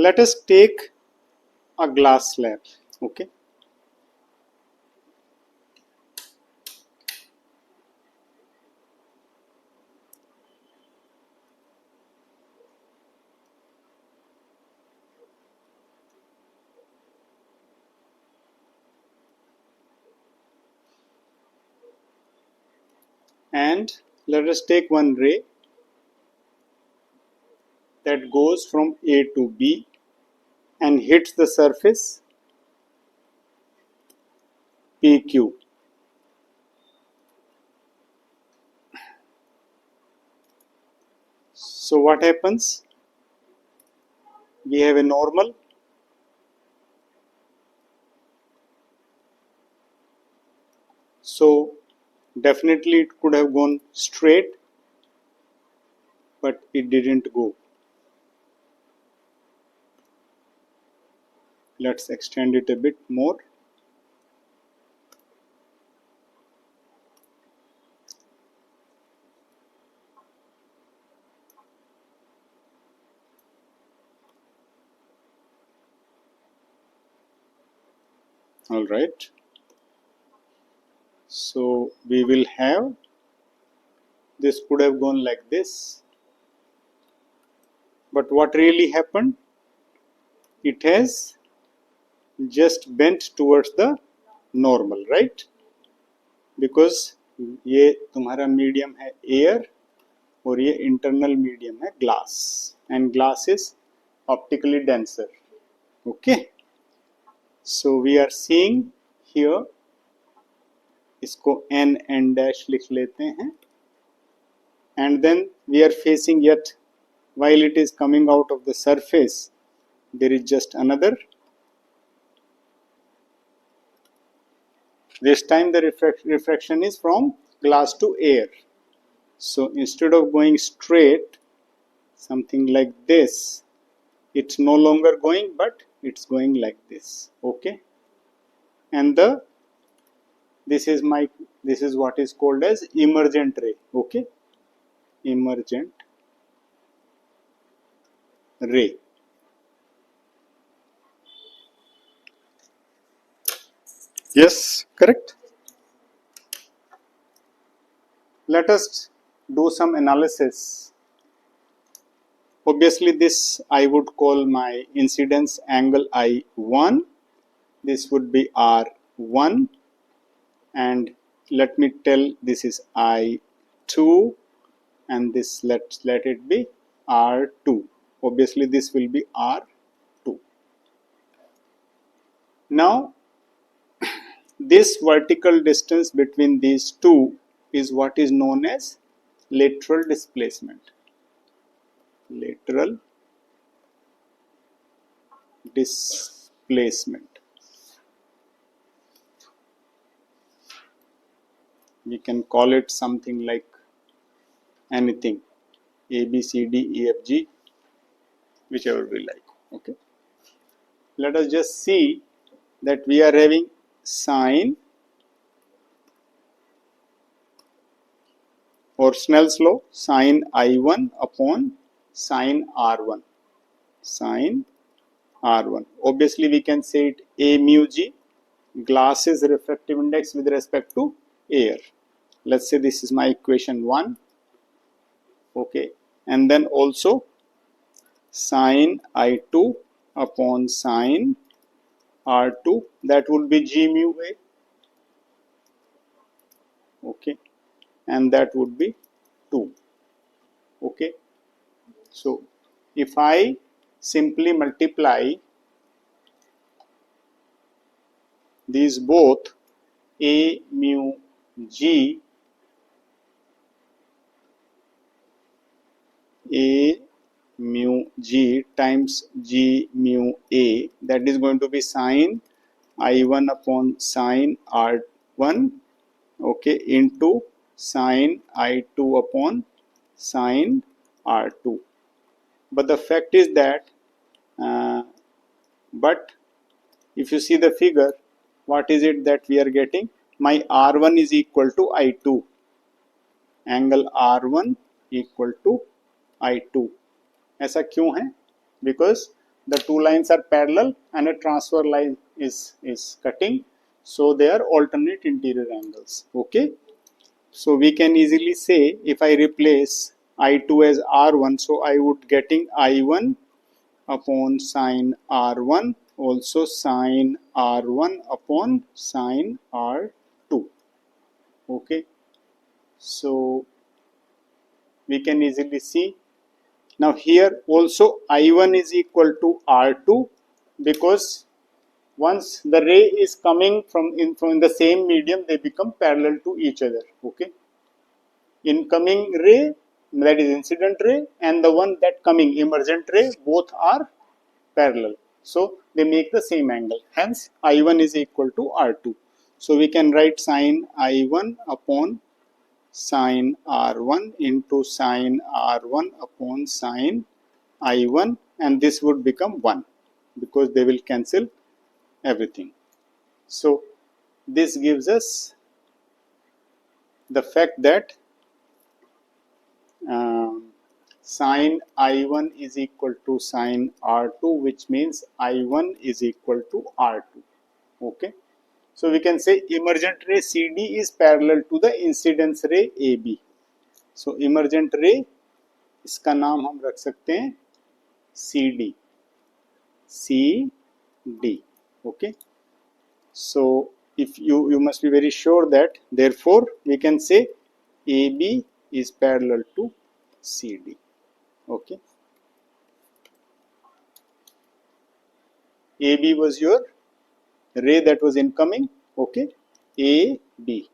let us take a glass slab. Okay, and let us take one ray that goes from A to B and hits the surface PQ. So what happens? We have a normal, so definitely it could have gone straight, but it didn't go. Let's extend it a bit more. All right. So we will have, this could have gone like this. But what really happened? It has just bent towards the normal, right? Because ये तुम्हारा medium है air और ये internal medium है glass, and glass is optically denser. Okay, so we are seeing here, इसको N dash लिख लेते हैं, and then we are facing yet while it is coming out of the surface there is just another. This time the refraction is from glass to air. So instead of going straight, something like this, it's no longer going, but it's going like this. Okay, and this is what is called as emergent ray. Okay, emergent ray. Yes, correct. Let us do some analysis. Obviously this I would call my incidence angle I1. This would be R1, and let me tell this is I2, and this let it be R2. Obviously this will be R2. Now this vertical distance between these two is what is known as lateral displacement. Lateral displacement. We can call it something like anything, A, B, C, D, E, F, G, whichever we like. Okay. Let us just see that we are having sine, or Snell's law, sine I1 upon sine R1. Sine R1. Obviously we can say it A mu G, glass is refractive index with respect to air. Let's say this is my equation 1. Okay, and then also sine I2 upon sine R2, that would be G mu A. Okay, and that would be 2. Okay, so if I simply multiply these both, A mu G, A mu G times G mu A, that is going to be sine I1 upon sine R1, okay, into sine I2 upon sine R2. But the fact is that but if you see the figure, what is it that we are getting? My R1 is equal to I2. Angle R1 equal to I2. ऐसा क्यों है? Because the two lines are parallel and a transfer line is cutting, so they are alternate interior angles. Okay, so we can easily say if I replace I2 as R1, so I would getting I1 upon sine R1, also sine R1 upon sine R2. Okay, so we can easily see. Now here also I1 is equal to R2, because once the ray is coming from the same medium, they become parallel to each other. Okay, incoming ray, that is incident ray, and the one that coming emergent ray, both are parallel, so they make the same angle, hence I1 is equal to R2. So we can write sine I1 upon sine R1 into sine R1 upon sine I1, and this would become 1 because they will cancel everything. So this gives us the fact that sine I1 is equal to sine R2, which means I1 is equal to R2. Okay, so we can say emergent ray CD is parallel to the incidence ray AB. So emergent ray, इसका नाम हम रख सकते हैं CD. CD. Okay, so if you must be very sure that, therefore we can say AB is parallel to CD. Okay, AB was your ray that was incoming. Okay, AB.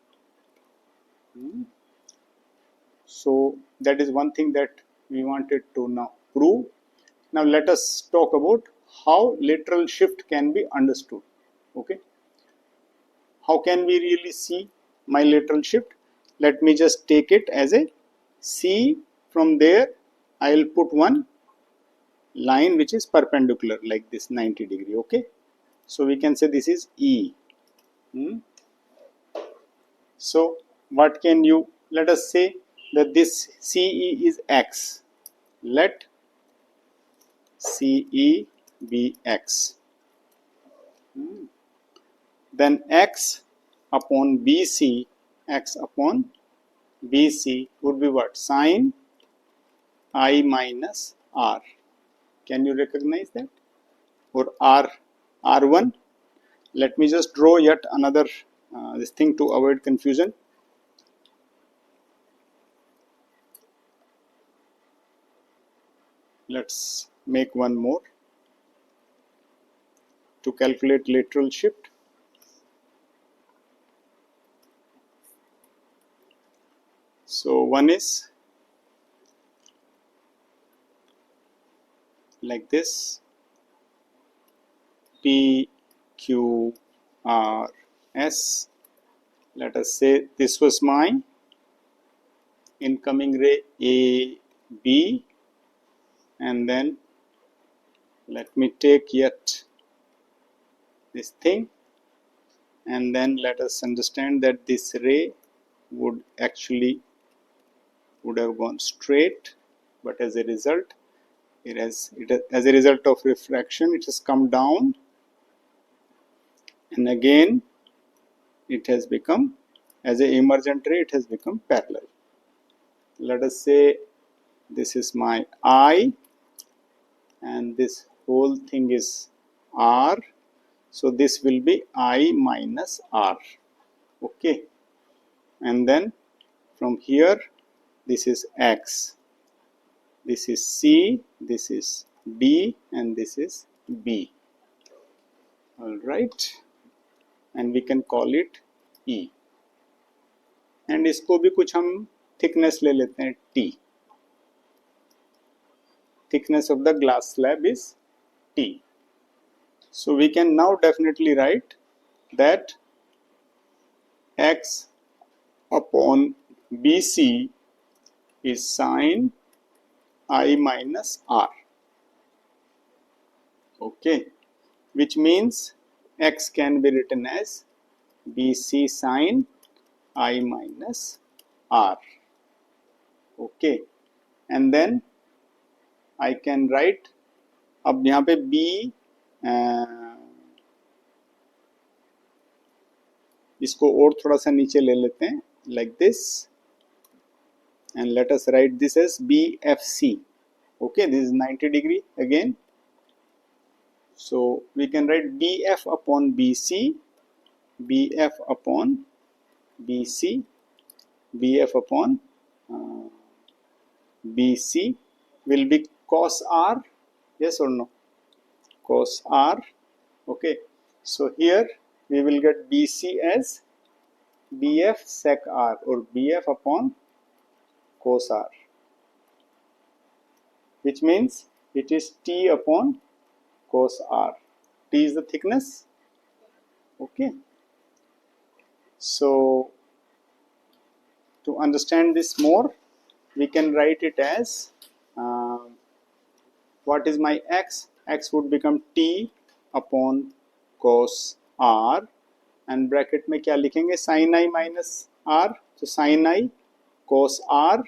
So that is one thing that we wanted to now prove. Now let us talk about how lateral shift can be understood. Okay, how can we really see my lateral shift? Let me just take it as a C. From there I will put one line which is perpendicular like this 90 degree. Okay, so we can say this is E. So what can you, let us say that this CE is X. Let CE be X. Then X upon BC, X upon BC would be what? Sine I minus R. Can you recognize that? Or R1. Let me just draw yet another this thing to avoid confusion. Let's make one more to calculate lateral shift. So one is like this, P, Q, R, S. Let us say this was my incoming ray A, B, and then let me take yet this thing, and then let us understand that this ray would have gone straight, but as a result as a result of refraction it has come down, and again it has become, as a emergent ray it has become parallel. Let us say this is my I and this whole thing is R, so this will be I minus R. Okay, and then from here this is X, this is C, this is D, and this is B. All right, and we can call it E. and इसको भी कुछ हम thickness ले लेते हैं T. Thickness of the glass slab is T. So we can now definitely write that X upon BC is sine I minus R. Okay, which means X can be written as BC sine I minus R. Okay, and then I can write अब यहाँ पे B इसको और थोड़ा सा नीचे ले लेते हैं, like this, and let us write this as BFC. Okay, this is 90 degree again. So we can write BF upon BC, BF upon BC, BF upon BC will be cos R, yes or no? Cos R. Okay, so here we will get BC as BF sec R, or BF upon cos R, which means it is T upon cos R. T is the thickness. Okay, so to understand this more, we can write it as what is my x? X would become T upon cos R, and bracket में क्या लिखेंगे? sin I minus R. So sin I cos R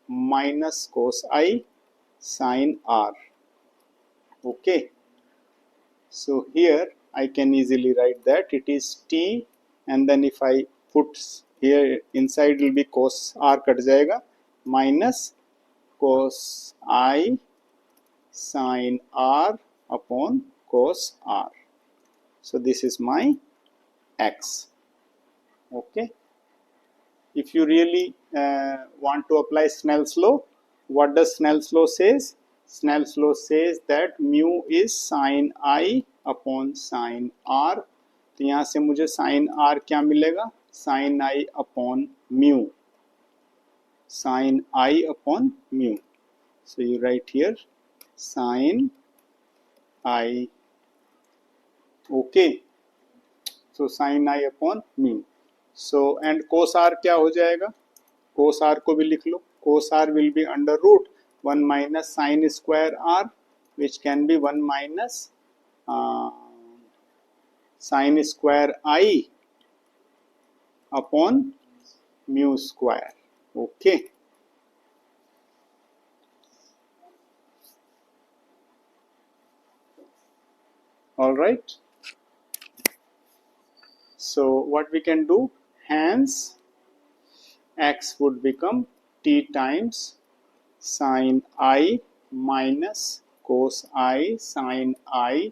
minus cos I sin R. Okay, so here I can easily write that it is T, and then if I put here inside will be cos R cut जाएगा, minus cos I sin R upon cos R. So this is my x. Okay, if you really want to apply Snell's law, what does Snell's law says? Snell's law says that mu is sin I upon sin R. तो यहाँ से मुझे sin R क्या मिलेगा? sin I upon mu, sin I upon mu. So you write here sin I. Okay, so sin I upon mu. So and cos R क्या हो जाएगा? cos R को भी लिख लो. cos R will be under root 1 minus sin square R, which can be 1 minus sin square I upon mu square. Okay. All right. So what we can do? Hence, x would become T times sin I minus cos I sin I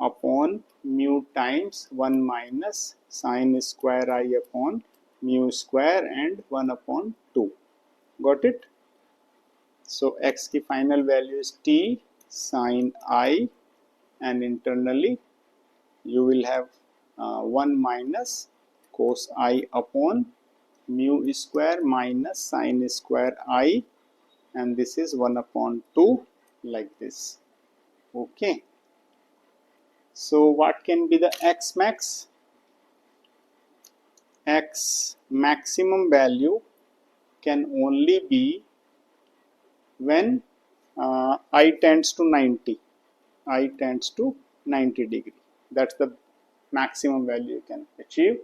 upon mu times 1 minus sin square I upon mu square and 1 upon 2. Got it? So x की final value is T sin I, and internally you will have 1 minus cos I upon mu square minus sin square I, and this is 1 upon 2, like this. Okay. So what can be the x max? X maximum value can only be when I tends to 90. I tends to 90 degree. That's the maximum value you can achieve.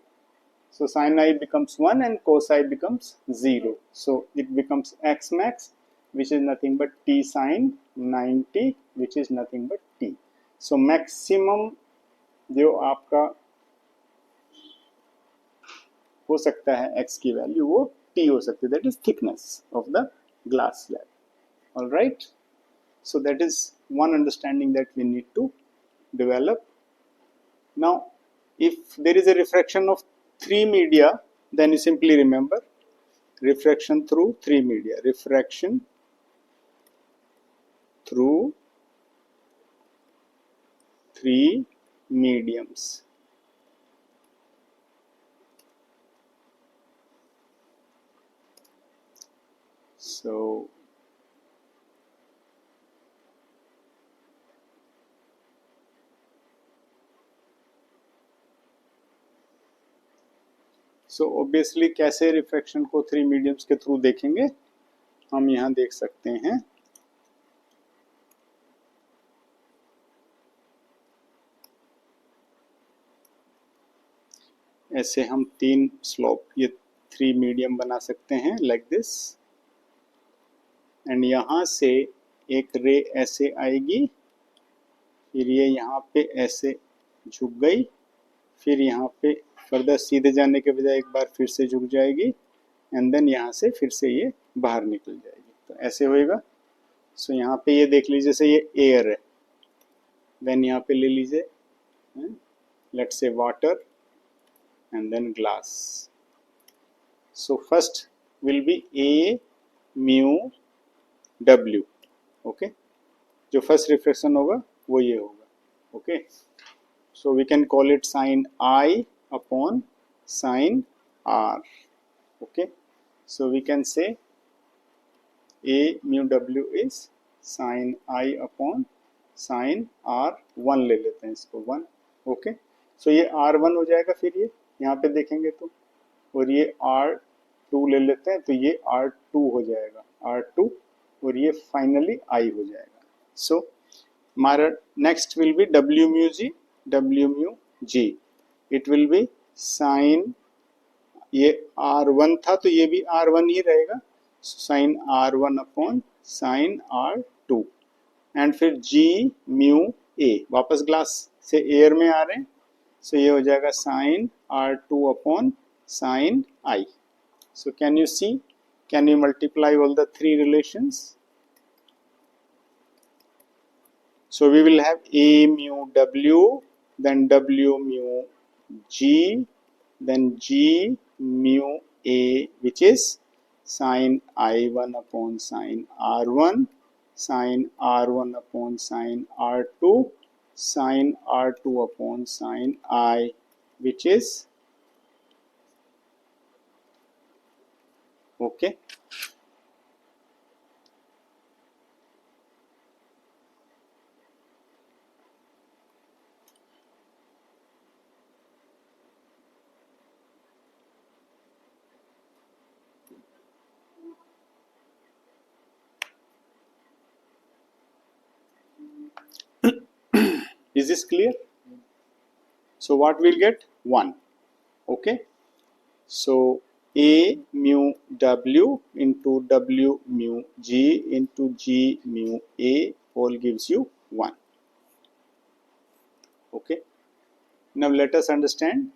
So sin I becomes 1 and cos I becomes 0. So it becomes x max, which is nothing but T sin 90, which is nothing but T. So maximum जो आपका हो सकता है x की value, वो T हो सकती है. That is thickness of the glass slab. All right. So that is one understanding that we need to develop. Now, if there is a refraction of 3 media, then you simply remember refraction through 3 media. Refraction through 3 mediums. So obviously कैसे refraction को 3 mediums के through देखेंगे, हम यहाँ देख सकते हैं. ऐसे हम 3 स्लोप, ये 3 मीडियम बना सकते हैं, लाइक दिस. एंड यहाँ से एक रे ऐसे आएगी फिर ये यहाँ पे ऐसे झुक गई, फिर यहाँ पे फर्दर सीधे जाने के बजाय एक बार फिर से झुक जाएगी, एंड देन यहाँ से फिर से ये बाहर निकल जाएगी। तो ऐसे होएगा। सो यहाँ पे ये देख लीजिए, जैसे ये एयर है, देन यहाँ पे ले लीजिए let's say water and then glass. So first will be a mu W, okay. जो फर्स्ट रिफ्लेक्शन होगा वो ये होगा, okay. So we can call it sine i upon sine r, okay. So we can say A mu W is sin I upon sin R, 1 ले लेते हैं इसको 1, okay. सो ये R1 हो जाएगा, फिर ये यहाँ पे देखेंगे तो, और ये R2 ले लेते हैं तो ये R2 हो जाएगा, R2, और ये फाइनली I हो जाएगा। सो हमारा next will be W mu G, W mu G, it will be sine, ये R1 था तो ये भी R1 ही रहेगा, sine R1 upon sine R2, and फिर G म्यू A, वापस ग्लास से एयर में आ रहे हैं, सो ये हो जाएगा sine R2 upon sine I. So can you see, can you multiply all the three relations? So we will have A mu W, then W mu G, then G mu A, which is sin I1 upon sin R1, sin R1 upon sin R2, sin R2 upon sin I, which is, okay. Is this clear? So what we'll get? 1. Okay. So A mu W into W mu G into G mu A all gives you 1. Okay. Now let us understand.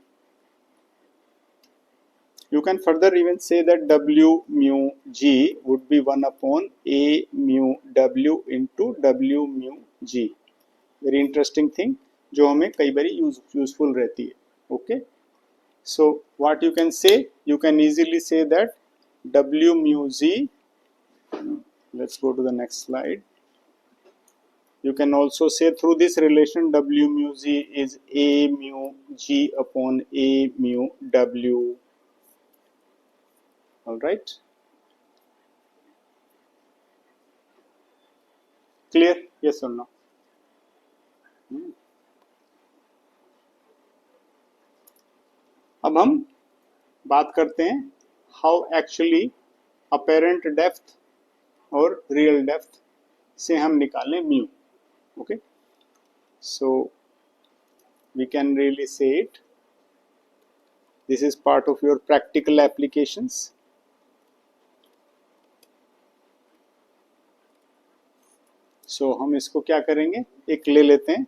You can further even say that W mu G would be 1 upon A mu W into W mu G. Very interesting thing जो हमें कई बारी useful रहती है, okay. So what you can say, you can easily say that W mu G, let's go to the next slide. You can also say through this relation W mu G is A mu G upon A mu W. Alright. Clear? Yes or no? अब हम बात करते हैं how actually apparent depth और real depth से हम निकालें mu, okay. So we can really say it, this is part of your practical applications. So हम इसको क्या करेंगे, एक ले लेते हैं,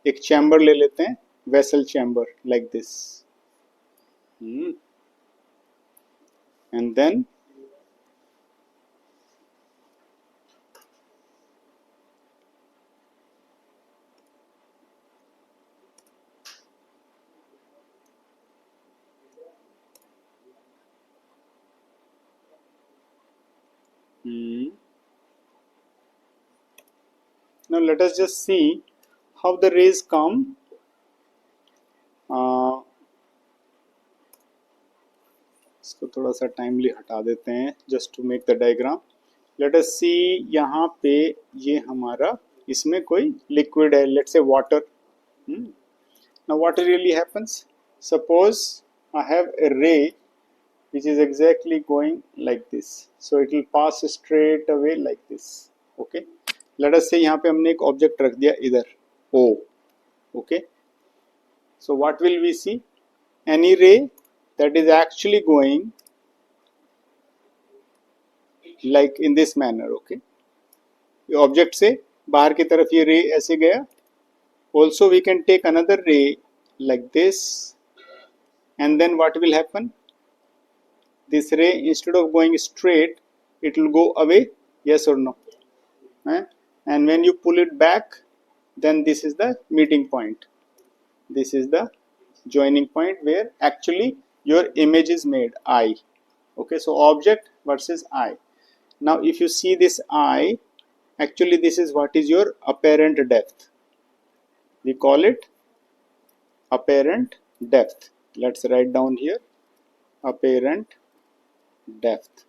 एक चैम्बर ले लेते हैं, vessel chamber like this, and then now let us just see how the rays come. इसको थोड़ा सा टाइमली हटा देते हैं just to make the diagram. Let us see, यहाँ पे ये हमारा, इसमें कोई लिक्विड है, let's say water. Now what really happens, suppose I have a रे which is exactly going like this, so it will pass straight away like this, okay. Let us say यहाँ पे हमने एक ऑब्जेक्ट रख दिया इधर O, okay. So what will we see, any ray that is actually going like in this manner, okay. ये object से बाहर की तरफ ये रे ऐसे गया, Also we can take another ray like this, and then what will happen? This ray, instead of going straight, it will go away, yes or no? And when you pull it back, then this is the meeting point. This is the joining point where actually your image is made, eye. Okay, so object versus eye. Now if you see this eye, actually this is what is your apparent depth. We call it apparent depth. Let's write down here apparent depth.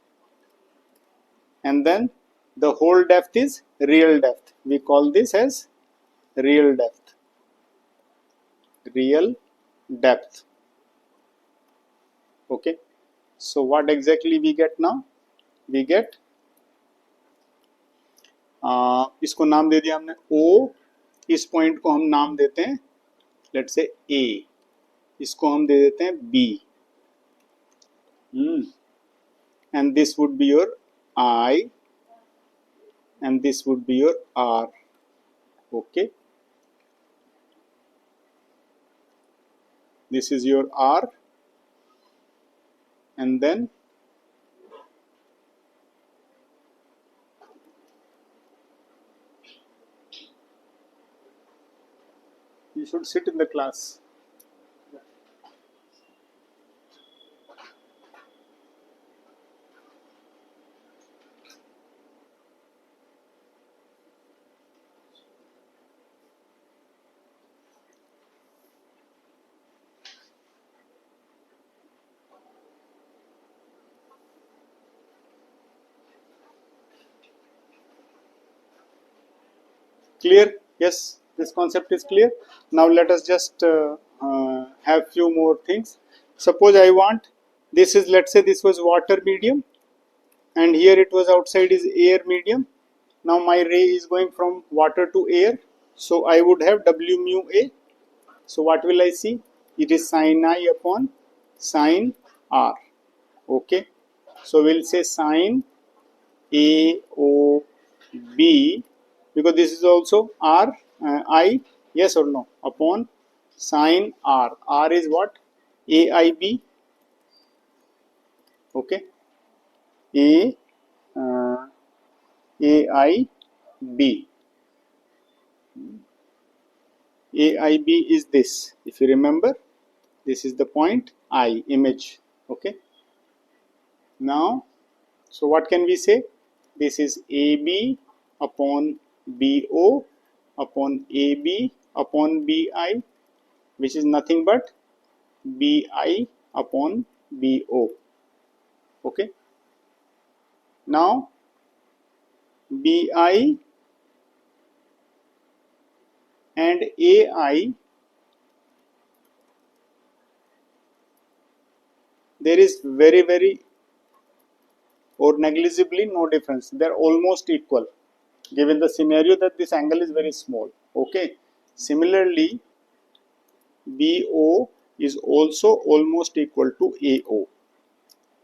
And then the whole depth is real depth. We call this as real depth. Real depth. Okay, so what exactly we get now? We get इसको नाम दे दिया हमने O, इस point को हम नाम देते हैं लेट्स से A, इसको हम दे देते हैं B, and this would be your I, and this would be your R. Okay, this is your R, and then you should sit in the class. Clear? Yes, this concept is clear. Now let us just have few more things. Suppose I want, this is, let's say this was water medium, and here it was outside is air medium. Now my ray is going from water to air, so I would have W mu A. So what will I see? It is sin I upon sin R. Okay, so we'll say sin A O B, because this is also R, I, yes or no, upon sin R. R is what? AIB. Okay, A AIB. AIB is this. If you remember, this is the point I, image. Okay. Now, so what can we say? This is AB upon BO upon AB upon BI, which is nothing but BI upon BO. Okay. Now, BI and AI, there is very or negligibly no difference. They are almost equal, given the scenario that this angle is very small. Okay. Similarly, BO is also almost equal to AO.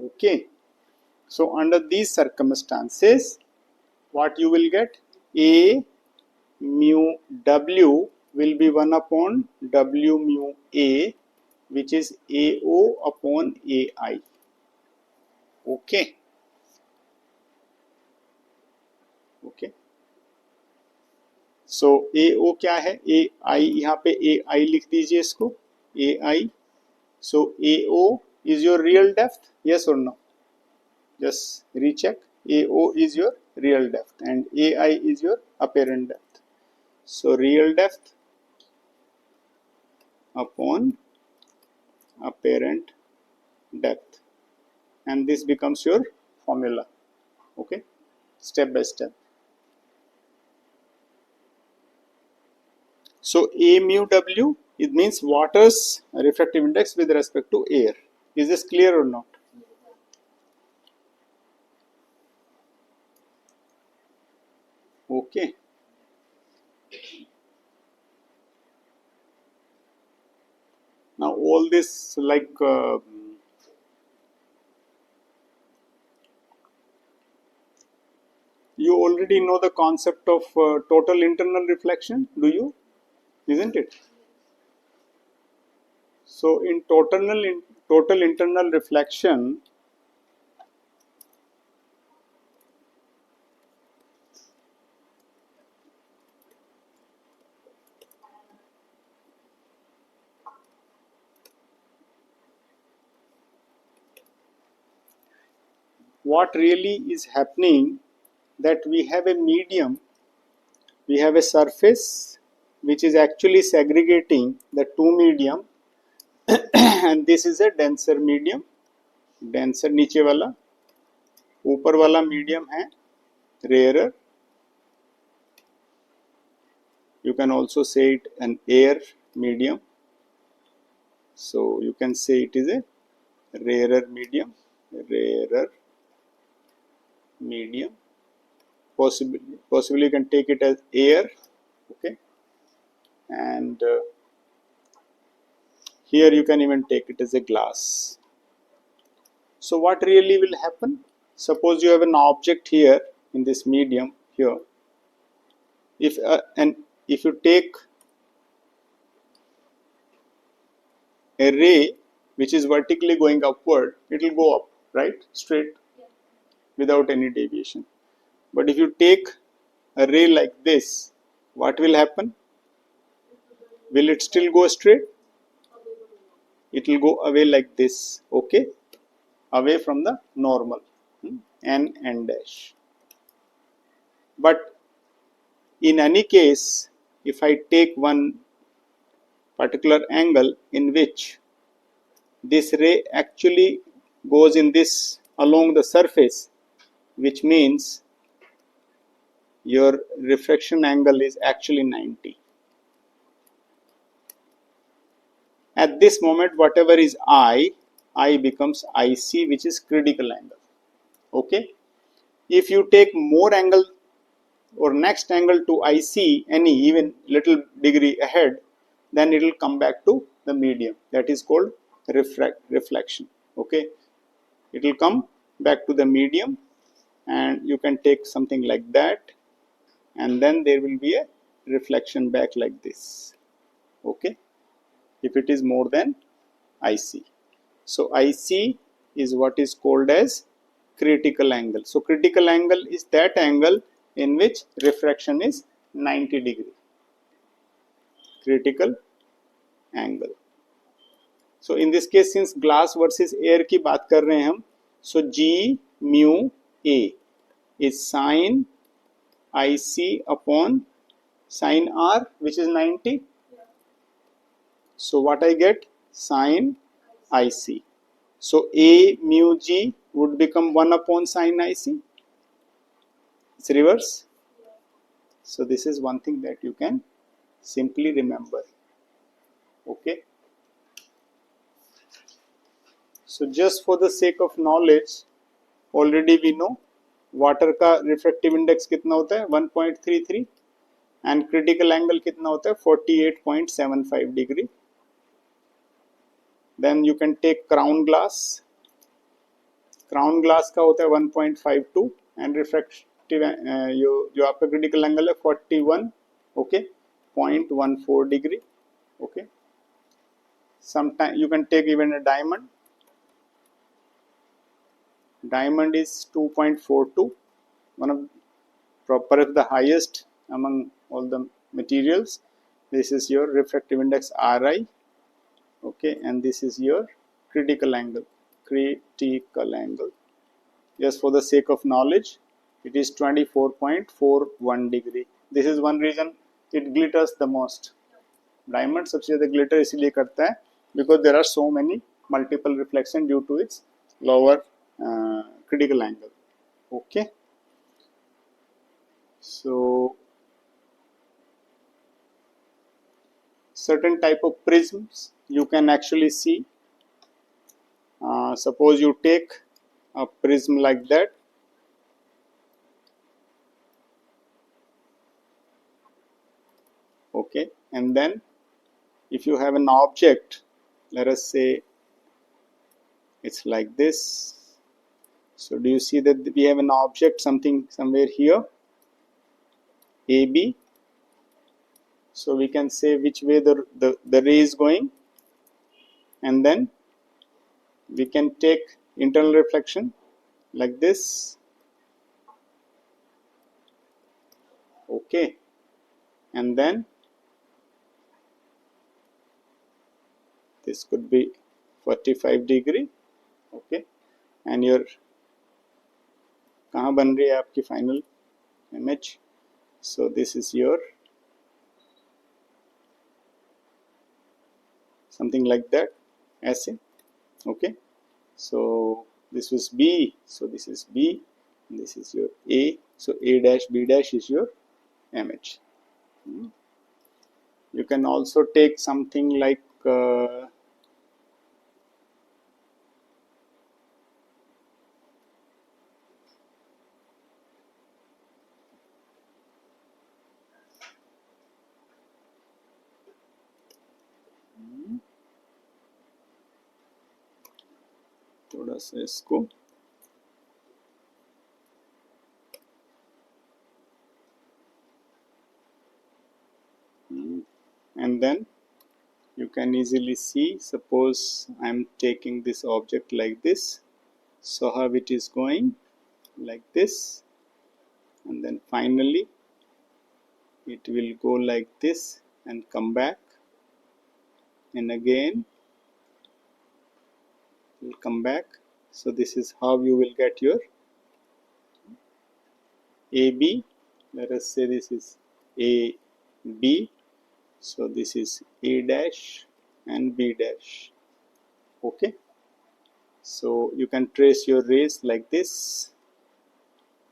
Okay. So under these circumstances, what you will get? A mu W will be 1 upon W mu A, which is AO upon AI. Okay. Okay. So AO क्या है? AI, यहाँ पे AI लिख दीजिए इसको, AI. So AO is your real depth, yes or no? Just recheck. AO is your real depth and AI is your apparent depth. So real depth upon apparent depth, and this becomes your formula. Okay, step by step. So A mu W, it means water's refractive index with respect to air. Is this clear or not? Okay. Now all this, like you already know the concept of total internal reflection, do you? isn't it? So in total internal reflection, what really is happening, that we have a medium, we have a surface which is actually segregating the two medium and this is a denser medium, denser नीचे वाला, ऊपर वाला medium है rarer. You can also say it an air medium, so you can say it is a rarer medium, possibly you can take it as air, okay, and here you can even take it as a glass. So what really will happen? Suppose you have an object here in this medium here. If you take a ray which is vertically going upward, it will go up, right? Straight, without any deviation. But if you take a ray like this, what will happen? Will it still go straight? It will go away like this, okay? Away from the normal, n dash. But in any case, if I take one particular angle in which this ray actually goes in this along the surface, which means your refraction angle is actually 90. At this moment, whatever is I becomes IC, which is critical angle, okay? If you take more angle or next angle to IC, any even little degree ahead, then it will come back to the medium. That is called reflection, okay? It will come back to the medium and you can take something like that and then there will be a reflection back like this, okay, if it is more than IC. So IC is what is called as critical angle. So critical angle is that angle in which refraction is 90 degree. Critical angle. So in this case, since glass versus air की बात कर रहे हैं हम, so G mu A is sin IC upon sin R, which is 90. So what I get? Sin IC. So A mu G would become 1 upon sin IC. It's reverse. So this is one thing that you can simply remember. Okay. So just for the sake of knowledge, already we know water का refractive index कितना होता है 1.33 and critical angle कितना होता है 48.75 degree. Then you can take crown glass. Crown glass का होता है 1.52 and refractive जो आपका critical angle है 41, okay, 0.14 degree, okay. Sometimes you can take even a diamond. Diamond is 2.42, one of perhaps the highest among all the materials. This is your refractive index Ri, okay, and this is your critical angle. Just for the sake of knowledge, it is 24.41 degree. This is one reason it glitters the most. Diamond सबसे ज़्यादा glitter इसलिए करता है because there are so many multiple reflection due to its lower critical angle. Okay. So certain type of prisms you can actually see. Suppose you take a prism like that. Okay, and then if you have an object, let us say it's like this. So do you see that we have an object somewhere here, AB. So we can say which way the ray is going, and then we can take internal reflection like this. Okay, and then this could be 45 degree. Okay, and your कहाँ बन रही है आपकी final image? So this is your something like that, ऐसे. Okay, so this was B, so this is B, and this is your A, so A dash B dash is your image. You can also take something like थोड़ा सा इसको and then you can easily see, suppose I am taking this object like this, so how it is going like this, and then finally it will go like this and come back, and again will come back. So this is how you will get your AB. Let us say this is AB, so this is A dash and B dash. Okay, so you can trace your rays like this,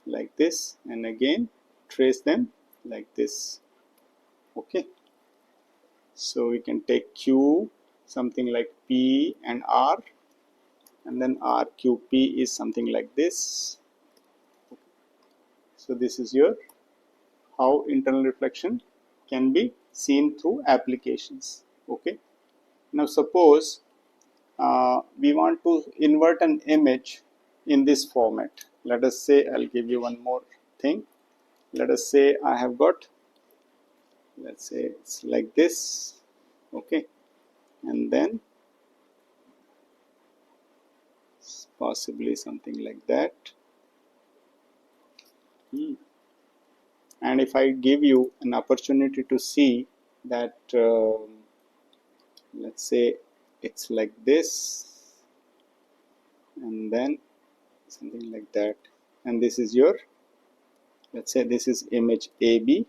and again trace them like this. Okay, so we can take Q, something like P and R, and then RQP is something like this. So this is your how internal reflection can be seen through applications. Okay, now suppose we want to invert an image in this format. Let us say, I'll give you one more thing. Let us say I have got, let's say it's like this. Okay, and then possibly something like that. And if I give you an opportunity to see that, let's say it's like this, and then something like that, and this is your, let's say this is image AB,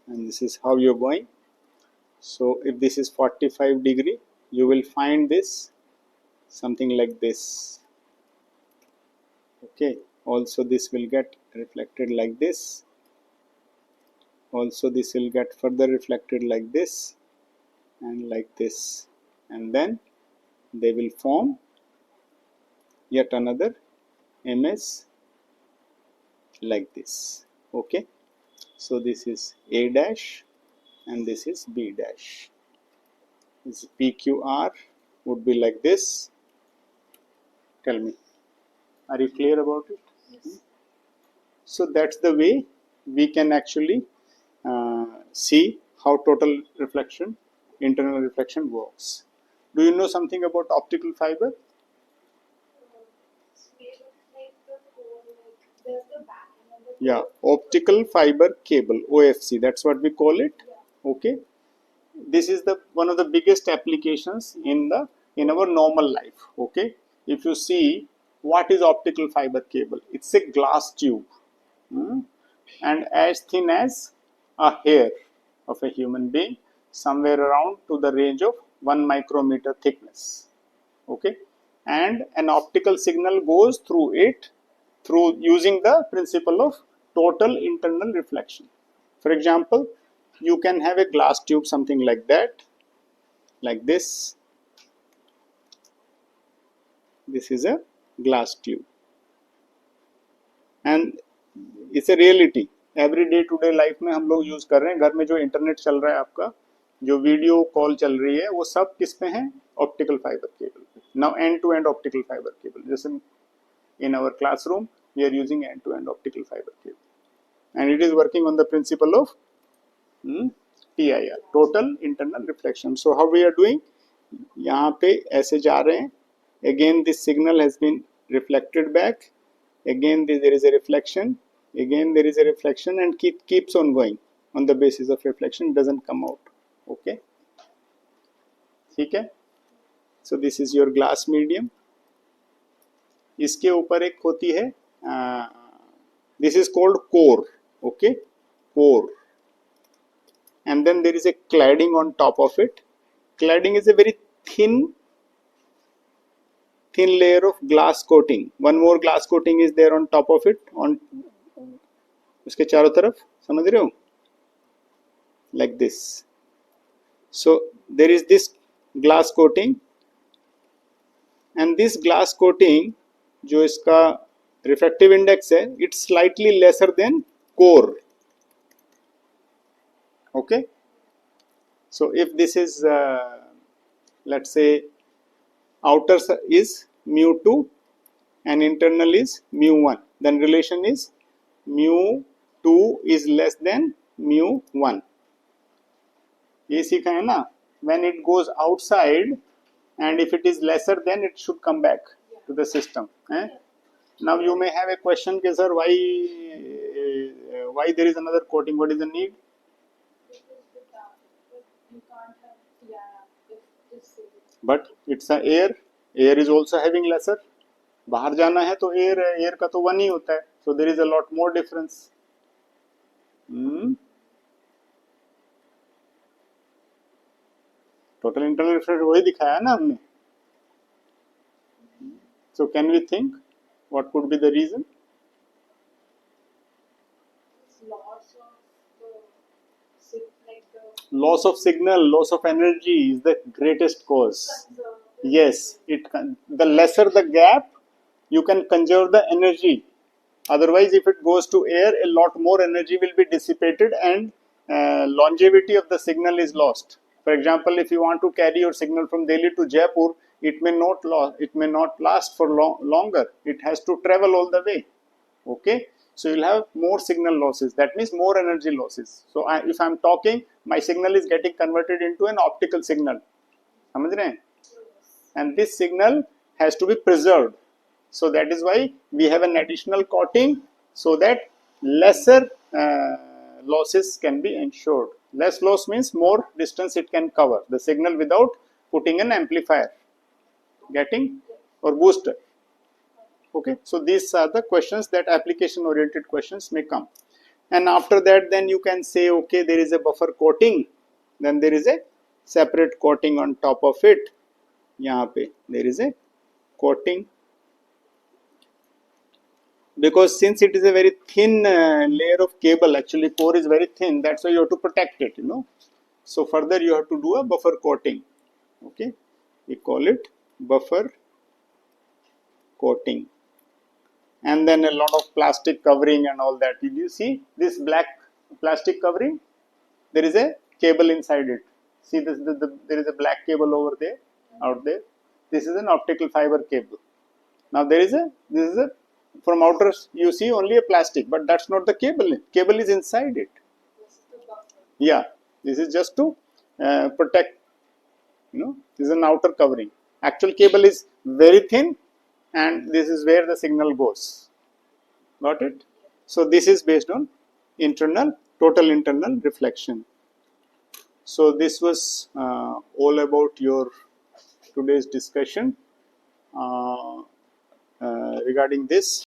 and this is how you're going. So if this is 45 degree, you will find this something like this. Okay, also this will get reflected like this, also this will get further reflected like this and like this, and then they will form yet another image like this. Okay, so this is A dash and this is B dash. This PQR would be like this. Tell me, are you clear about it? Yes. So that's the way we can actually see how total reflection, internal reflection works. Do you know something about optical fiber? Yeah, optical fiber cable, OFC, that's what we call it. Okay, this is the one of the biggest applications in our normal life. Okay, if you see what is optical fiber cable, it's a glass tube, and as thin as a hair of a human being, somewhere around to the range of 1 micrometer thickness. Okay, and an optical signal goes through it through using the principle of total internal reflection. For example, you can have a glass tube something like that, like this. This is a glass tube, and it's a reality. Every day to day life में हम लोग use कर रहे हैं. घर में जो internet चल रहा है आपका, जो वीडियो कॉल चल रही है, वो सब किस पे है? ऑप्टिकल फाइबर केबल पे. Now end to end optical fibre cable, जैसे in our classroom we are using end-to-end optical fiber cable, and it is working on the principle of TIR, total internal reflection. So how we are doing? यहाँ पे ऐसे जा रहे हैं. Again this signal has been reflected back. Again there is a reflection. Again there is a reflection and keeps on going. On the basis of reflection doesn't come out. Okay. ठीक है. So this is your glass medium. इसके ऊपर एक होती है. This is called core. Okay, core. And then there is a cladding on top of it. Cladding is a very thin layer of glass coating. One more glass coating is there on top of it. On उसके चारों तरफ, समझ रहे हो? Like this. So there is this glass coating, and this glass coating, जो इसका refractive index है, it's slightly lesser than core. Okay. So if this is let's say outer is mu2 and internal is mu1, then relation is mu2 is less than mu1. ये सीखा है ना? When it goes outside and if it is lesser, then it should come back to the system. Now you may have a question, sir, why there is another coating? What is the need? But it's a air. Air is also having lesser. बाहर जाना है तो air का तो 1 ही होता है. So there is a lot more difference. Total internal reflection वही दिखाया ना हमने. So can we think what could be the reason? Loss of signal, loss of energy is the greatest cause. Yes, the lesser the gap, you can conserve the energy. Otherwise, if it goes to air, a lot more energy will be dissipated and longevity of the signal is lost. For example, if you want to carry your signal from Delhi to Jaipur, it may not last for longer. It has to travel all the way. Okay. So you'll have more signal losses. That means more energy losses. So if I'm talking, my signal is getting converted into an optical signal. समझ रहे हैं? And this signal has to be preserved. So that is why we have an additional coating so that lesser losses can be ensured. Less loss means more distance it can cover the signal without putting an amplifier, getting or booster. Okay, so these are the questions that application oriented questions may come. And after that, then you can say, okay, there is a buffer coating, then there is a separate coating on top of it. यहाँ पे there is a coating, because since it is a very thin layer of cable, actually core is very thin, that's why you have to protect it, So further you have to do a buffer coating. Okay, we call it buffer coating. And then a lot of plastic covering and all that. Did you see this black plastic covering? There is a cable inside it. See this, there is a black cable over there, out there. This is an optical fiber cable. Now this is a from outer you see only a plastic, but that's not the cable. Cable is inside it. Yeah, this is just to protect. This is an outer covering. Actual cable is very thin, and this is where the signal goes. Got it? So this is based on total internal reflection. So this was all about your today's discussion regarding this.